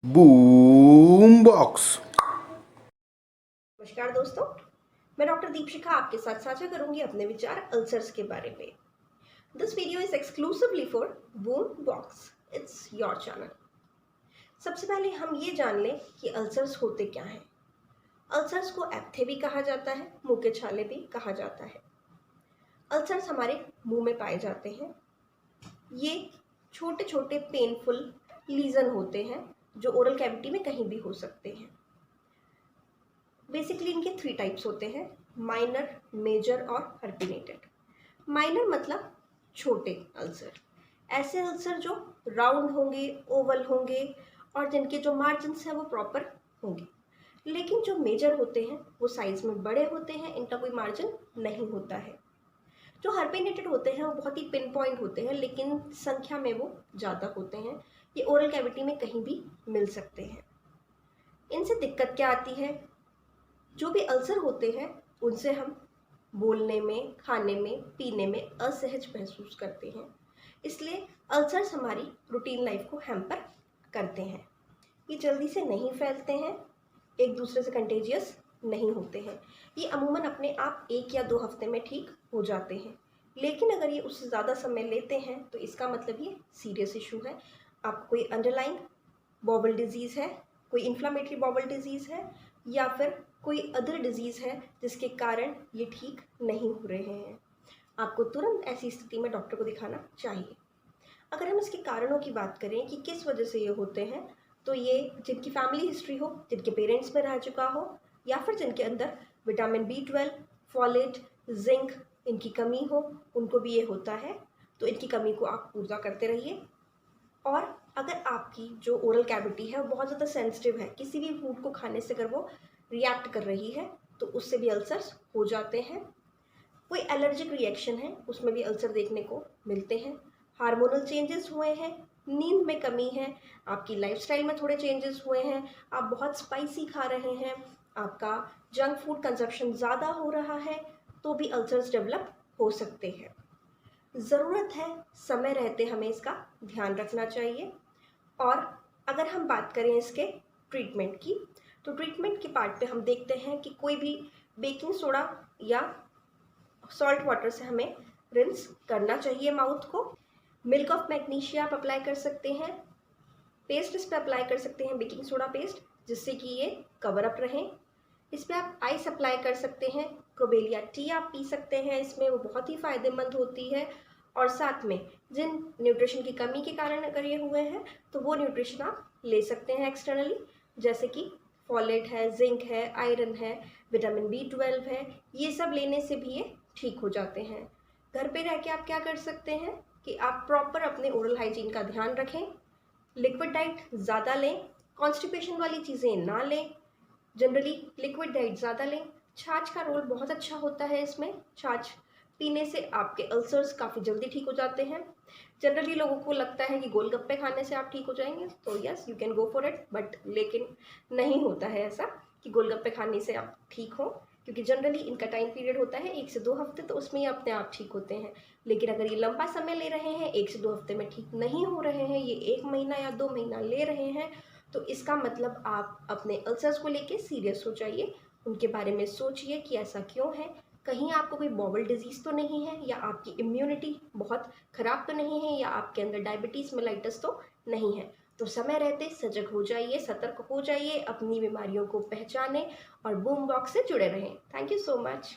Boom box. नमस्कार दोस्तों, मैं डॉक्टर दीपशिखा आपके साथ साझा करूंगी अपने विचार अल्सर्स के बारे में। This video is exclusively for boom box. It's your channel. सबसे पहले हम ये जान लें कि अल्सर्स होते क्या हैं। अल्सर्स को एप्थे भी कहा जाता है, मुंह के छाले भी कहा जाता है। अल्सर्स हमारे मुंह में पाए जाते हैं। ये छोटे छोटे पेनफुल लीजन होते हैं जो ओरल कैविटी में कहीं भी हो सकते हैं। बेसिकली इनके 3 टाइप्स होते हैं, माइनर, मेजर और हर्पिनेटेड। माइनर मतलब छोटे अल्सर, ऐसे अल्सर जो राउंड होंगे, ओवल होंगे और जिनके जो मार्जिन्स हैं वो प्रॉपर होंगे। लेकिन जो मेजर होते हैं वो साइज में बड़े होते हैं, इनका कोई मार्जिन नहीं होता है। जो हर्पिनेटेड होते हैं वो बहुत ही पिन पॉइंट होते हैं, लेकिन संख्या में वो ज़्यादा होते हैं। ये ओरल कैविटी में कहीं भी मिल सकते हैं। इनसे दिक्कत क्या आती है? जो भी अल्सर होते हैं उनसे हम बोलने में, खाने में, पीने में असहज महसूस करते हैं। इसलिए अल्सर्स हमारी रूटीन लाइफ को हैम्पर करते हैं। ये जल्दी से नहीं फैलते हैं, एक दूसरे से कंटेजियस नहीं होते हैं। ये अमूमन अपने आप 1 या 2 हफ्ते में ठीक हो जाते हैं। लेकिन अगर ये उससे ज़्यादा समय लेते हैं तो इसका मतलब ये सीरियस इशू है। आपको कोई अंडरलाइंग बॉबल डिजीज़ है, कोई इन्फ्लामेटरी बॉबल डिजीज़ है या फिर कोई अदर डिजीज़ है जिसके कारण ये ठीक नहीं हो रहे हैं। आपको तुरंत ऐसी स्थिति में डॉक्टर को दिखाना चाहिए। अगर हम इसके कारणों की बात करें कि किस वजह से ये होते हैं, तो ये जिनकी फैमिली हिस्ट्री हो, जिनके पेरेंट्स में रह चुका हो या फिर जिनके अंदर विटामिन B12, फॉलेट, जिंक इनकी कमी हो, उनको भी ये होता है। तो इनकी कमी को आप पूरा करते रहिए। और अगर आपकी जो ओरल कैविटी है वो बहुत ज़्यादा सेंसिटिव है, किसी भी फूड को खाने से अगर वो रिएक्ट कर रही है तो उससे भी अल्सर्स हो जाते हैं। कोई एलर्जिक रिएक्शन है उसमें भी अल्सर देखने को मिलते हैं। हार्मोनल चेंजेस हुए हैं, नींद में कमी है, आपकी लाइफस्टाइल में थोड़े चेंजेस हुए हैं, आप बहुत स्पाइसी खा रहे हैं, आपका जंक फूड कंजप्शन ज़्यादा हो रहा है, तो भी अल्सर्स डेवलप हो सकते हैं। ज़रूरत है समय रहते हमें इसका ध्यान रखना चाहिए। और अगर हम बात करें इसके ट्रीटमेंट की, तो ट्रीटमेंट के पार्ट पे हम देखते हैं कि कोई भी बेकिंग सोडा या सॉल्ट वाटर से हमें रिंस करना चाहिए माउथ को। मिल्क ऑफ मैग्नीशिया आप अप्लाई कर सकते हैं। पेस्ट इस पर अप्लाई कर सकते हैं, बेकिंग सोडा पेस्ट, जिससे कि ये कवर अप रहें। इस पर आप आइस अप्लाई कर सकते हैं। क्रोबेलिया टी आप पी सकते हैं, इसमें वो बहुत ही फ़ायदेमंद होती है। और साथ में जिन न्यूट्रिशन की कमी के कारण अगर ये हुए हैं तो वो न्यूट्रिशन आप ले सकते हैं एक्सटर्नली, जैसे कि फॉलेट है, जिंक है, आयरन है, विटामिन B12 है। ये सब लेने से भी ये ठीक हो जाते हैं। घर पे रह के आप क्या कर सकते हैं कि आप प्रॉपर अपने ओरल हाइजीन का ध्यान रखें। लिक्विड डाइट ज़्यादा लें, कॉन्स्टिपेशन वाली चीज़ें ना लें, जनरली लिक्विड डाइट ज़्यादा लें। छाछ का रोल बहुत अच्छा होता है इसमें। छाछ पीने से आपके अल्सर्स काफ़ी जल्दी ठीक हो जाते हैं। जनरली लोगों को लगता है कि गोलगप्पे खाने से आप ठीक हो जाएंगे, तो yes you can go for it, but लेकिन नहीं होता है ऐसा कि गोलगप्पे खाने से आप ठीक हो, क्योंकि जनरली इनका टाइम पीरियड होता है 1 से 2 हफ्ते, तो उसमें ही अपने आप ठीक होते हैं। लेकिन अगर ये लंबा समय ले रहे हैं, 1 से 2 हफ्ते में ठीक नहीं हो रहे हैं, ये 1 महीना या 2 महीना ले रहे हैं, तो इसका मतलब आप अपने अल्सर्स को लेके सीरियस हो जाइए। उनके बारे में सोचिए कि ऐसा क्यों है, कहीं आपको कोई बॉबल डिजीज़ तो नहीं है, या आपकी इम्यूनिटी बहुत ख़राब तो नहीं है, या आपके अंदर डायबिटीज़ मेलाइटस तो नहीं है। तो समय रहते सजग हो जाइए, सतर्क हो जाइए, अपनी बीमारियों को पहचानें और बूम बॉक्स से जुड़े रहें। Thank you so much.